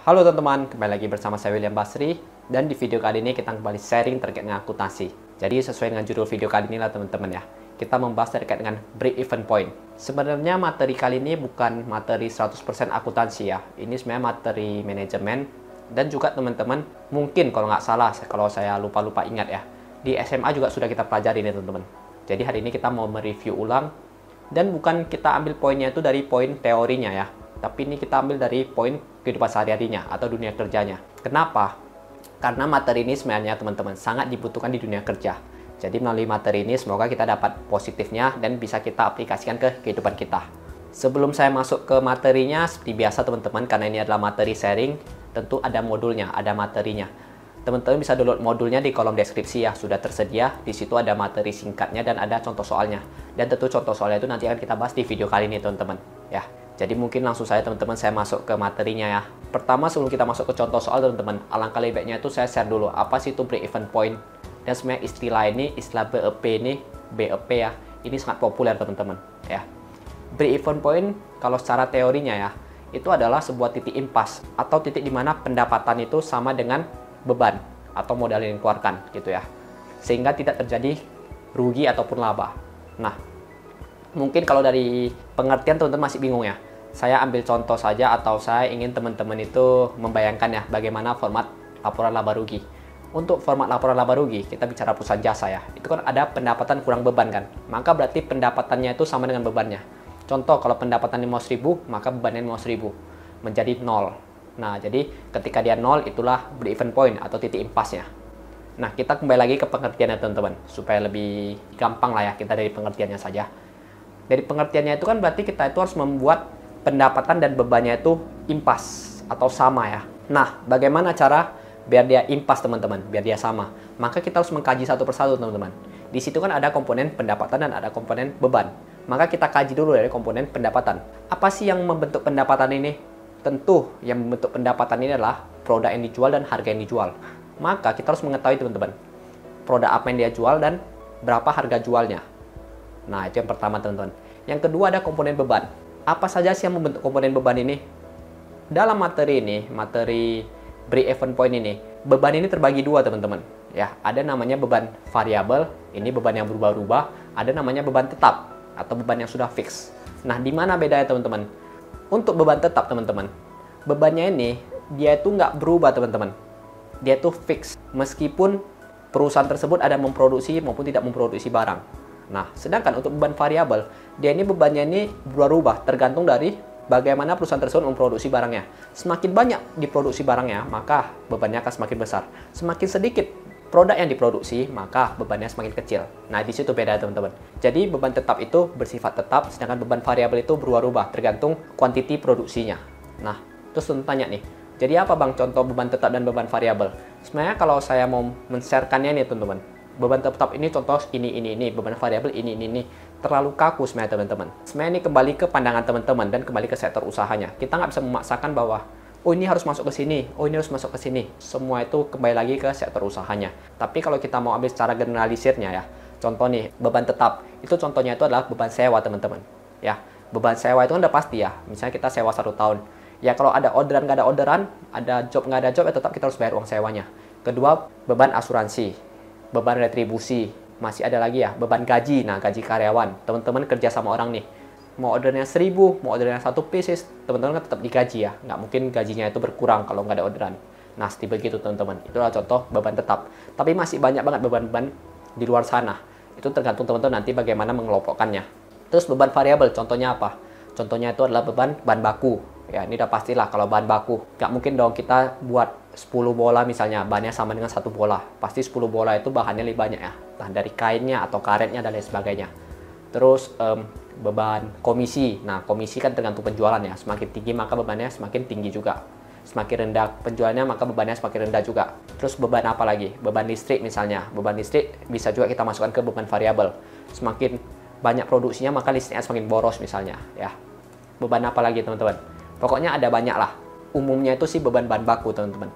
Halo teman-teman, kembali lagi bersama saya William Basri. Dan di video kali ini kita kembali sharing terkait dengan akuntansi. Jadi sesuai dengan judul video kali ini lah teman-teman ya, kita membahas terkait dengan break even point. Sebenarnya materi kali ini bukan materi 100% akuntansi ya. Ini sebenarnya materi manajemen. Dan juga teman-teman, mungkin kalau nggak salah, kalau saya lupa-lupa ingat ya, di SMA juga sudah kita pelajari nih teman-teman. Jadi hari ini kita mau mereview ulang. Dan bukan kita ambil poinnya itu dari poin teorinya ya, tapi ini kita ambil dari poin kehidupan sehari-harinya atau dunia kerjanya. Kenapa? Karena materi ini sebenarnya teman-teman sangat dibutuhkan di dunia kerja. Jadi melalui materi ini semoga kita dapat positifnya dan bisa kita aplikasikan ke kehidupan kita. Sebelum saya masuk ke materinya, seperti biasa teman-teman, karena ini adalah materi sharing, tentu ada modulnya, ada materinya. Teman-teman bisa download modulnya di kolom deskripsi ya, sudah tersedia. Di situ ada materi singkatnya dan ada contoh soalnya. Dan tentu contoh soalnya itu nanti akan kita bahas di video kali ini teman-teman ya. Jadi mungkin langsung saja teman-teman saya masuk ke materinya ya. Pertama sebelum kita masuk ke contoh soal teman-teman, alangkah lebih baiknya itu saya share dulu apa sih itu break even point. Dan sebenarnya istilah ini, istilah BEP ini, BEP ya, ini sangat populer teman-teman ya. Break even point kalau secara teorinya ya, itu adalah sebuah titik impas atau titik di mana pendapatan itu sama dengan beban atau modal yang dikeluarkan gitu ya. Sehingga tidak terjadi rugi ataupun laba. Nah, mungkin kalau dari pengertian teman-teman masih bingung ya. Saya ambil contoh saja atau saya ingin teman-teman itu membayangkan ya bagaimana format laporan laba rugi. Untuk format laporan laba rugi, kita bicara perusahaan jasa ya. Itu kan ada pendapatan kurang beban kan. Maka berarti pendapatannya itu sama dengan bebannya. Contoh kalau pendapatan 500.000, maka bebannya 500.000 menjadi 0. Nah, jadi ketika dia 0 itulah break even point atau titik impasnya. Nah, kita kembali lagi ke pengertiannya teman-teman supaya lebih gampang lah ya kita dari pengertiannya saja. Dari pengertiannya itu kan berarti kita itu harus membuat pendapatan dan bebannya itu impas atau sama ya. Nah, bagaimana cara biar dia impas teman-teman, biar dia sama? Maka kita harus mengkaji satu persatu teman-teman. Di situ kan ada komponen pendapatan dan ada komponen beban. Maka kita kaji dulu dari komponen pendapatan. Apa sih yang membentuk pendapatan ini? Tentu yang membentuk pendapatan ini adalah produk yang dijual dan harga yang dijual. Maka kita harus mengetahui teman-teman, produk apa yang dia jual dan berapa harga jualnya. Nah, itu yang pertama teman-teman. Yang kedua ada komponen beban. Apa saja sih yang membentuk komponen beban ini? Dalam materi ini, materi break even point ini, beban ini terbagi dua teman-teman. Ya, ada namanya beban variabel, ini beban yang berubah-ubah. Ada namanya beban tetap atau beban yang sudah fix. Nah, di mana bedanya teman-teman? Untuk beban tetap teman-teman, bebannya ini dia itu nggak berubah teman-teman. Dia itu fix meskipun perusahaan tersebut ada memproduksi maupun tidak memproduksi barang. Nah, sedangkan untuk beban variabel, dia ini bebannya ini berubah tergantung dari bagaimana perusahaan tersebut memproduksi barangnya. Semakin banyak diproduksi barangnya, maka bebannya akan semakin besar. Semakin sedikit produk yang diproduksi, maka bebannya semakin kecil. Nah, di situ beda teman-teman. Jadi beban tetap itu bersifat tetap, sedangkan beban variabel itu berubah-ubah tergantung kuantiti produksinya. Nah, terus teman tanya nih, jadi apa bang contoh beban tetap dan beban variabel? Sebenarnya kalau saya mau men-sharekannya nih teman-teman, beban tetap ini contoh ini, beban variabel ini. Terlalu kaku sebenarnya teman-teman. Sebenarnya ini kembali ke pandangan teman-teman dan kembali ke sektor usahanya. Kita nggak bisa memaksakan bahwa oh ini harus masuk ke sini, oh ini harus masuk ke sini. Semua itu kembali lagi ke sektor usahanya. Tapi kalau kita mau ambil secara generalisirnya ya, contoh nih, beban tetap. Itu contohnya itu adalah beban sewa teman-teman. Ya, beban sewa itu kan udah pasti ya. Misalnya kita sewa 1 tahun. Ya kalau ada orderan nggak ada orderan, ada job nggak ada job, ya tetap kita harus bayar uang sewanya. Kedua, beban asuransi, beban retribusi. Masih ada lagi ya, beban gaji. Nah, gaji karyawan. Teman-teman kerja sama orang nih. Mau ordernya 1.000, mau ordernya 1 pieces, teman-teman kan tetap digaji ya. Nggak mungkin gajinya itu berkurang kalau nggak ada orderan. Nah, seperti begitu teman-teman. Itulah contoh beban tetap. Tapi masih banyak banget beban-beban di luar sana. Itu tergantung teman-teman nanti bagaimana mengelompokkannya. Terus beban variabel, contohnya apa? Contohnya itu adalah beban bahan baku. Ya, ini udah pastilah kalau bahan baku. Nggak mungkin dong kita buat 10 bola misalnya, bahannya sama dengan 1 bola. Pasti 10 bola itu bahannya lebih banyak ya. Entah dari kainnya atau karetnya dan lain sebagainya. Terus beban komisi. Nah, komisi kan tergantung penjualan ya. Semakin tinggi maka bebannya semakin tinggi juga. Semakin rendah penjualannya maka bebannya semakin rendah juga. Terus beban apa lagi? Beban listrik misalnya. Beban listrik bisa juga kita masukkan ke beban variabel. Semakin banyak produksinya maka listriknya semakin boros misalnya ya. Beban apa lagi teman-teman? Pokoknya ada banyak lah. Umumnya itu sih beban bahan baku teman-teman.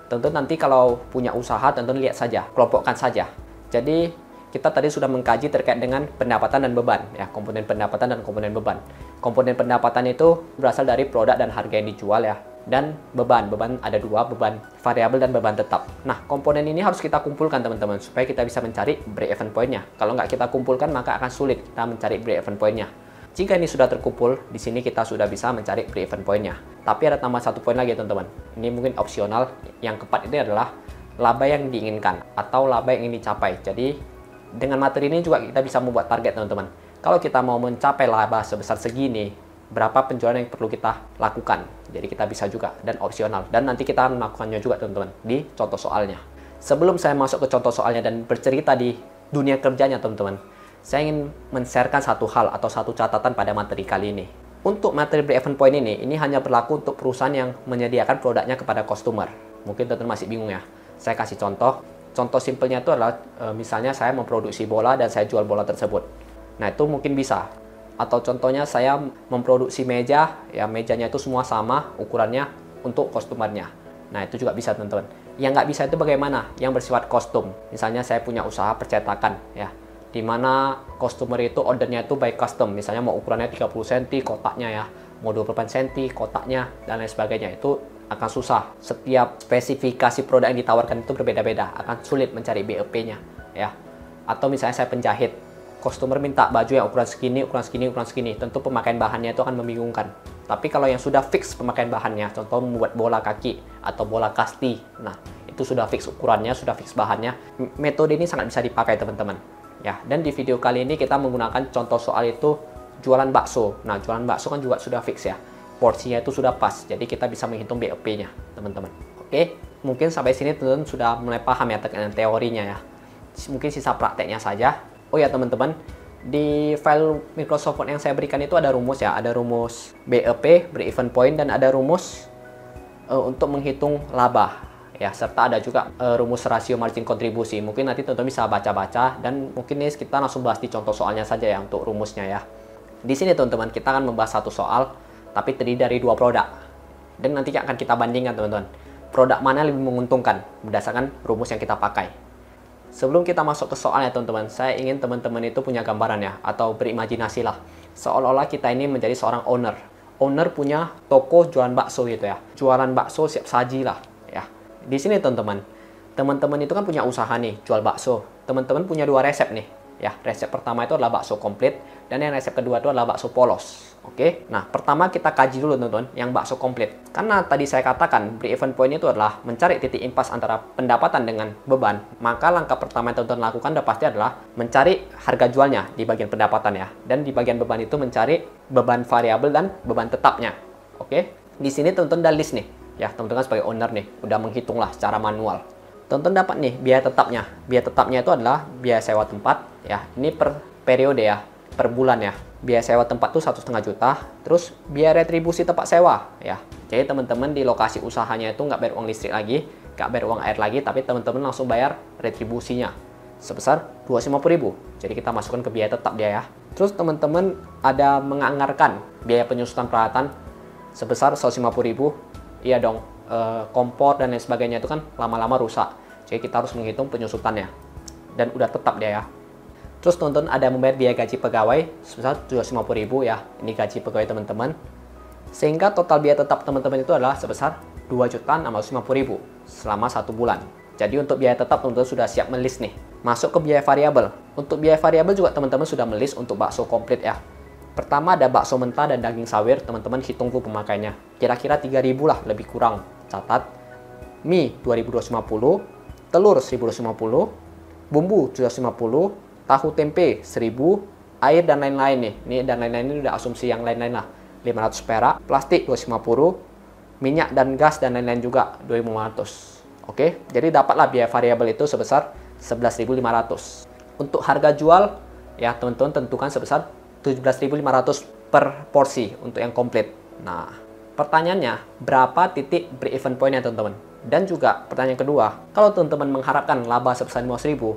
Tentu nanti kalau punya usaha tentu lihat saja, kelompokkan saja. Jadi kita tadi sudah mengkaji terkait dengan pendapatan dan beban ya, komponen pendapatan dan komponen beban. Komponen pendapatan itu berasal dari produk dan harga yang dijual ya. dan beban. Beban ada dua, beban variabel dan beban tetap. Nah, komponen ini harus kita kumpulkan teman-teman, supaya kita bisa mencari break-even point-nya. Kalau nggak kita kumpulkan, maka akan sulit kita mencari break-even point-nya. Jika ini sudah terkumpul, di sini kita sudah bisa mencari break-even point-nya. Tapi ada tambah satu poin lagi teman-teman. Ini mungkin opsional. Yang keempat ini adalah laba yang diinginkan atau laba yang ingin dicapai. Jadi dengan materi ini juga kita bisa membuat target teman-teman. Kalau kita mau mencapai laba sebesar segini, berapa penjualan yang perlu kita lakukan. Jadi kita bisa juga, dan opsional. Dan nanti kita melakukannya juga teman-teman di contoh soalnya. Sebelum saya masuk ke contoh soalnya dan bercerita di dunia kerjanya teman-teman, saya ingin men-sharekan satu hal atau satu catatan pada materi kali ini. Untuk materi break-even point ini hanya berlaku untuk perusahaan yang menyediakan produknya kepada customer. Mungkin teman-teman masih bingung ya. Saya kasih contoh. Contoh simpelnya itu adalah misalnya saya memproduksi bola dan saya jual bola tersebut. Nah, itu mungkin bisa. Atau contohnya saya memproduksi meja, ya mejanya itu semua sama ukurannya untuk customernya. Nah, itu juga bisa teman-teman. Yang nggak bisa itu bagaimana? Yang bersifat kostum. Misalnya saya punya usaha percetakan, ya, di mana customer itu ordernya itu by custom. Misalnya mau ukurannya 30 cm kotaknya ya, mau 28 cm kotaknya, dan lain sebagainya. Itu akan susah. Setiap spesifikasi produk yang ditawarkan itu berbeda-beda. Akan sulit mencari BEP-nya, ya. Atau misalnya saya penjahit, customer minta baju yang ukuran segini, ukuran segini, ukuran segini. Tentu pemakaian bahannya itu akan membingungkan. Tapi kalau yang sudah fix pemakaian bahannya, contoh membuat bola kaki atau bola kasti, nah itu sudah fix ukurannya, sudah fix bahannya. Metode ini sangat bisa dipakai teman-teman. Ya, dan di video kali ini kita menggunakan contoh soal itu jualan bakso. Nah, jualan bakso kan juga sudah fix ya. Porsinya itu sudah pas. Jadi kita bisa menghitung BEP-nya, teman-teman. Oke, mungkin sampai sini teman-teman sudah mulai paham ya dengan teorinya ya. Mungkin sisa prakteknya saja. Oh ya teman-teman, di file Microsoft Word yang saya berikan itu ada rumus ya, ada rumus BEP, break-even point, dan ada rumus untuk menghitung laba ya, serta ada juga rumus rasio margin kontribusi. Mungkin nanti teman-teman bisa baca-baca, dan mungkin ini kita langsung bahas di contoh soalnya saja ya untuk rumusnya ya. Di sini teman-teman kita akan membahas satu soal, tapi terdiri dari dua produk, dan nanti akan kita bandingkan teman-teman, produk mana lebih menguntungkan berdasarkan rumus yang kita pakai. Sebelum kita masuk ke soalnya teman-teman, saya ingin teman-teman itu punya gambaran ya, atau berimajinasi lah. Seolah-olah kita ini menjadi seorang owner. Owner punya toko jualan bakso gitu ya. Jualan bakso siap saji lah ya. Di sini teman-teman, teman-teman itu kan punya usaha nih, jual bakso. Teman-teman punya dua resep nih. Ya, resep pertama itu adalah bakso komplit, dan yang resep kedua itu adalah bakso polos. Oke, nah pertama kita kaji dulu teman-teman yang bakso komplit. Karena tadi saya katakan break-even point itu adalah mencari titik impas antara pendapatan dengan beban. Maka langkah pertama yang teman-teman lakukan udah pasti adalah mencari harga jualnya di bagian pendapatan ya. Dan di bagian beban itu mencari beban variabel dan beban tetapnya. Oke, di sini teman-teman udah list nih. Ya, teman-teman sebagai owner nih udah menghitung lah secara manual. Teman-teman dapat nih biaya tetapnya. Biaya tetapnya itu adalah biaya sewa tempat ya. Ini per periode ya, per bulan ya. Biaya sewa tempat tuh 1,5 juta, terus biaya retribusi tempat sewa ya. Jadi teman-teman di lokasi usahanya itu nggak bayar uang listrik lagi, nggak bayar uang air lagi, tapi teman-teman langsung bayar retribusinya sebesar 250.000. Jadi kita masukkan ke biaya tetap dia ya. Terus teman-teman ada menganggarkan biaya penyusutan peralatan sebesar 150.000. Iya dong, kompor dan lain sebagainya itu kan lama-lama rusak. Jadi kita harus menghitung penyusutannya, dan udah tetap dia ya. Terus teman-teman ada membayar biaya gaji pegawai sebesar 250.000 ya. Ini gaji pegawai teman-teman. Sehingga total biaya tetap teman-teman itu adalah sebesar 2.650.000 selama 1 bulan. Jadi untuk biaya tetap teman-teman sudah siap melis nih. Masuk ke biaya variabel. Untuk biaya variabel juga teman-teman sudah melis untuk bakso komplit ya. Pertama ada bakso mentah dan daging sawir, teman-teman hitung tuh pemakaiannya. Kira-kira 3.000 lah lebih kurang. Catat. Mie 2.250, telur 1.250, bumbu 750, tahu tempe 1.000, air dan lain-lain nih. Ini dan lain-lain ini udah asumsi yang lain-lain lah. 500 perak, plastik 250, minyak dan gas dan lain-lain juga 2.500. Oke, jadi dapatlah biaya variabel itu sebesar 11.500. Untuk harga jual ya teman-teman tentukan sebesar 17.500 per porsi untuk yang komplit. Nah, pertanyaannya berapa titik break-even point-nya teman-teman? Dan juga pertanyaan kedua, kalau teman-teman mengharapkan laba sebesar 15.000,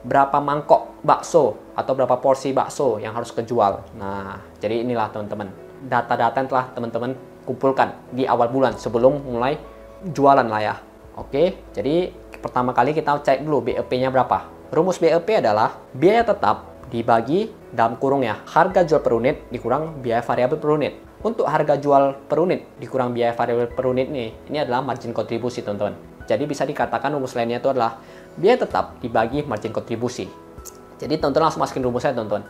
berapa mangkok bakso atau berapa porsi bakso yang harus kejual? Nah, jadi inilah teman-teman data-data yang telah teman-teman kumpulkan di awal bulan sebelum mulai jualan lah ya. Oke, jadi pertama kali kita cek dulu BEP-nya berapa. Rumus BEP adalah biaya tetap dibagi dalam kurung ya, harga jual per unit dikurang biaya variabel per unit. Untuk harga jual per unit dikurang biaya variabel per unit nih, ini adalah margin kontribusi teman-teman. Jadi bisa dikatakan rumus lainnya itu adalah biaya tetap dibagi margin kontribusi. Jadi teman-teman langsung masukin rumusnya teman-teman.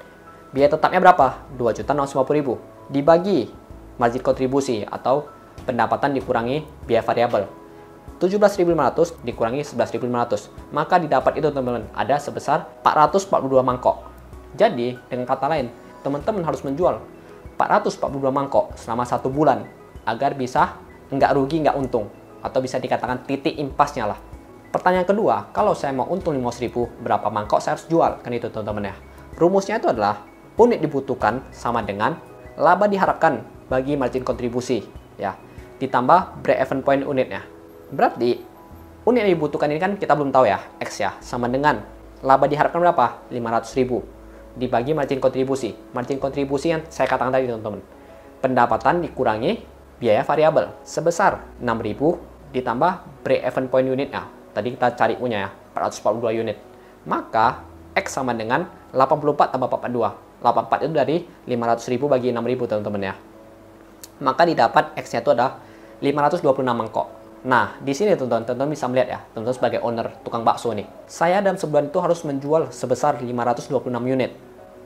Biaya tetapnya berapa? 2.650.000 dibagi margin kontribusi atau pendapatan dikurangi biaya variabel. 17.500 dikurangi 11.500. Maka didapat itu teman-teman ada sebesar 442 mangkok. Jadi dengan kata lain, teman-teman harus menjual 442 mangkok selama 1 bulan agar bisa nggak rugi nggak untung, atau bisa dikatakan titik impasnya lah. Pertanyaan kedua, kalau saya mau untung 500.000, berapa mangkok saya harus jual? Kan itu teman-teman ya. Rumusnya itu adalah unit dibutuhkan sama dengan laba diharapkan bagi margin kontribusi ya, ditambah break even point unitnya. Berarti unit yang dibutuhkan ini kan kita belum tahu ya, X ya, sama dengan laba diharapkan berapa? 500.000 dibagi margin kontribusi. Margin kontribusi yang saya katakan tadi teman-teman, pendapatan dikurangi biaya variabel sebesar 6.000 ditambah break even point unitnya. Tadi kita cari punya ya, 442 unit. Maka X sama dengan 84 tambah 42. 84 itu dari 500.000 bagi 6.000 teman-teman ya. Maka didapat X-nya itu adalah 526 mangkok. Nah, di sini teman-teman bisa melihat ya, teman-teman sebagai owner tukang bakso nih. Saya dalam sebulan itu harus menjual sebesar 526 unit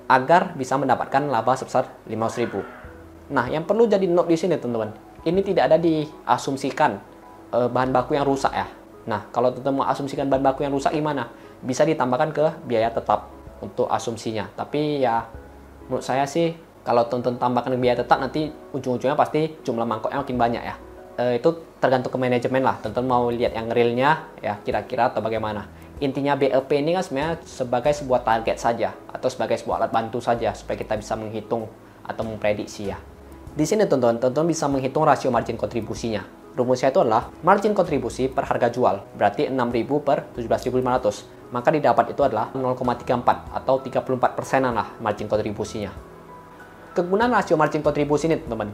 agar bisa mendapatkan laba sebesar 500.000. Nah, yang perlu jadi note di sini teman-teman, ini tidak ada diasumsikan bahan baku yang rusak ya. Nah, kalau teman-teman mau asumsikan bahan baku yang rusak gimana? Bisa ditambahkan ke biaya tetap untuk asumsinya. Tapi ya menurut saya sih kalau teman-teman tambahkan ke biaya tetap, nanti ujung-ujungnya pasti jumlah mangkoknya makin banyak ya. Itu tergantung ke manajemen lah, teman-teman mau lihat yang realnya ya kira-kira atau bagaimana. Intinya BEP ini kan sebenarnya sebagai sebuah target saja atau sebagai sebuah alat bantu saja supaya kita bisa menghitung atau memprediksi ya. Di sini teman-teman bisa menghitung rasio margin kontribusinya. Rumusnya itu adalah margin kontribusi per harga jual, berarti 6.000 per 17.500. Maka didapat itu adalah 0,34 atau 34%-an lah margin kontribusinya. Kegunaan rasio margin kontribusi ini teman-teman,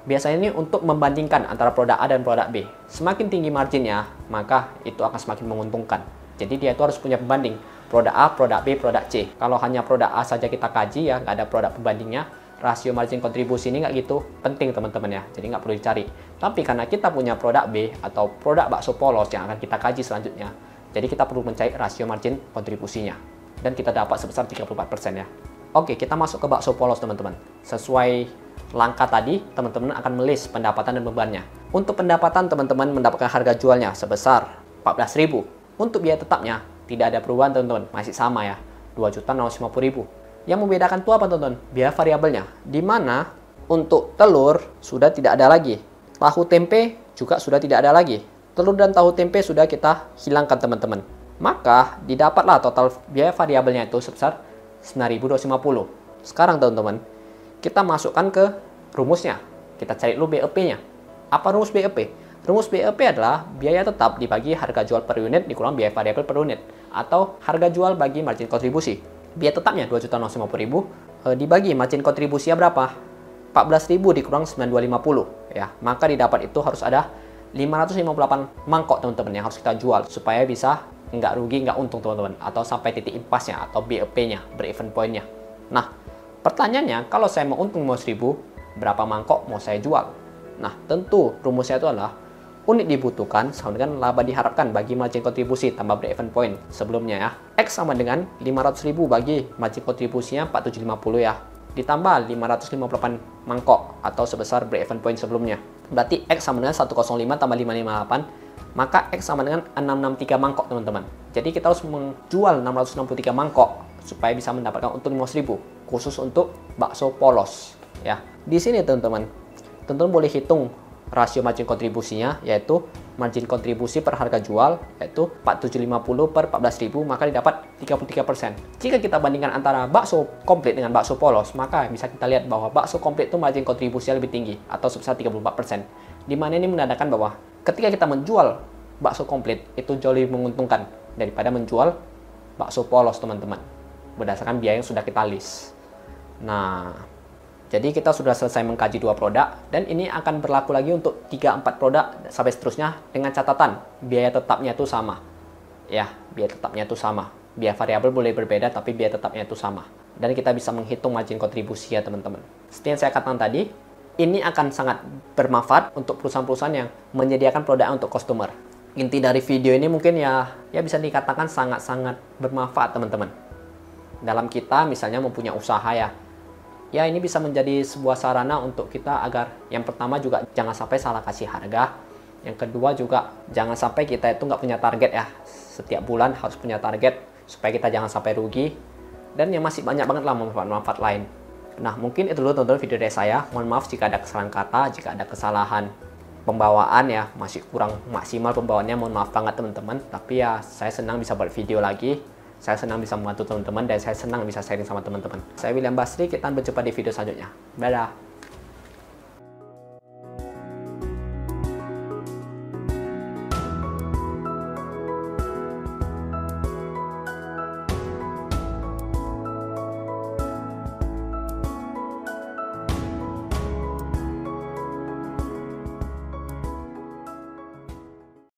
biasanya ini untuk membandingkan antara produk A dan produk B. Semakin tinggi marginnya, maka itu akan semakin menguntungkan. Jadi dia itu harus punya pembanding. Produk A, produk B, produk C. Kalau hanya produk A saja kita kaji ya, nggak ada produk pembandingnya, rasio margin kontribusi ini nggak gitu penting teman-teman ya. Jadi nggak perlu dicari. Tapi karena kita punya produk B atau produk bakso polos yang akan kita kaji selanjutnya, jadi kita perlu mencari rasio margin kontribusinya. Dan kita dapat sebesar 34% ya. Oke, kita masuk ke bakso polos teman-teman. Sesuai langkah tadi, teman-teman akan melis pendapatan dan bebannya. Untuk pendapatan, teman-teman mendapatkan harga jualnya sebesar 14.000. Untuk biaya tetapnya, tidak ada perubahan teman-teman, masih sama ya, 2.650.000. Yang membedakan itu apa teman-teman? Biaya variabelnya, di mana untuk telur sudah tidak ada lagi. Tahu tempe juga sudah tidak ada lagi. Telur dan tahu tempe sudah kita hilangkan teman-teman. Maka didapatlah total biaya variabelnya itu sebesar 9.250. Sekarang teman-teman, kita masukkan ke rumusnya. Kita cari dulu BEP-nya. Apa rumus BEP? Rumus BEP adalah biaya tetap dibagi harga jual per unit dikurang biaya variabel per unit, atau harga jual bagi margin kontribusi. Biaya tetapnya 2.650.000 dibagi margin kontribusinya berapa? 14.000 dikurang 9.250 ya. Maka didapat itu harus ada 558 mangkok teman-teman yang harus kita jual supaya bisa nggak rugi nggak untung teman-teman, atau sampai titik impasnya atau BEP-nya, break even point-nya. Nah, pertanyaannya, kalau saya mau untung 500.000, berapa mangkok mau saya jual? Nah, tentu rumusnya itu adalah unit dibutuhkan sama dengan laba diharapkan bagi margin kontribusi tambah break even point sebelumnya ya. X sama dengan 500.000 bagi margin kontribusinya 4750 ya. Ditambah 558 mangkok atau sebesar break even point sebelumnya. Berarti X sama dengan 105 tambah 558, maka X sama dengan 663 mangkok teman-teman. Jadi kita harus menjual 663 mangkok supaya bisa mendapatkan untung 500.000 khusus untuk bakso polos ya. Di sini teman-teman boleh hitung rasio margin kontribusinya, yaitu margin kontribusi per harga jual yaitu 4750 per 14.000, maka didapat 33%. Jika kita bandingkan antara bakso komplit dengan bakso polos, maka bisa kita lihat bahwa bakso komplit itu margin kontribusinya lebih tinggi atau sebesar 34%. Di mana ini menandakan bahwa ketika kita menjual bakso komplit itu jauh lebih menguntungkan daripada menjual bakso polos teman-teman, berdasarkan biaya yang sudah kita list. Nah, jadi kita sudah selesai mengkaji 2 produk, dan ini akan berlaku lagi untuk 3-4 produk sampai seterusnya dengan catatan biaya tetapnya itu sama. Ya, biaya tetapnya itu sama. Biaya variabel boleh berbeda tapi biaya tetapnya itu sama. Dan kita bisa menghitung margin kontribusi ya teman-teman. Seperti yang saya katakan tadi, Ini akan sangat bermanfaat untuk perusahaan-perusahaan yang menyediakan produk untuk customer. Inti dari video ini mungkin ya bisa dikatakan sangat-sangat bermanfaat teman-teman. Dalam kita misalnya mempunyai usaha ya ini bisa menjadi sebuah sarana untuk kita agar yang pertama juga jangan sampai salah kasih harga. Yang kedua juga jangan sampai kita itu nggak punya target ya. Setiap bulan harus punya target supaya kita jangan sampai rugi. Dan yang masih banyak banget lah manfaat-manfaat lain. Nah, mungkin itu dulu teman-teman video dari saya. Mohon maaf jika ada kesalahan kata, jika ada kesalahan pembawaan ya, masih kurang maksimal pembawaannya, mohon maaf banget teman-teman. Tapi ya, saya senang bisa buat video lagi. Saya senang bisa membantu teman-teman dan saya senang bisa sharing sama teman-teman. Saya William Basri, kita berjumpa di video selanjutnya. Dadah!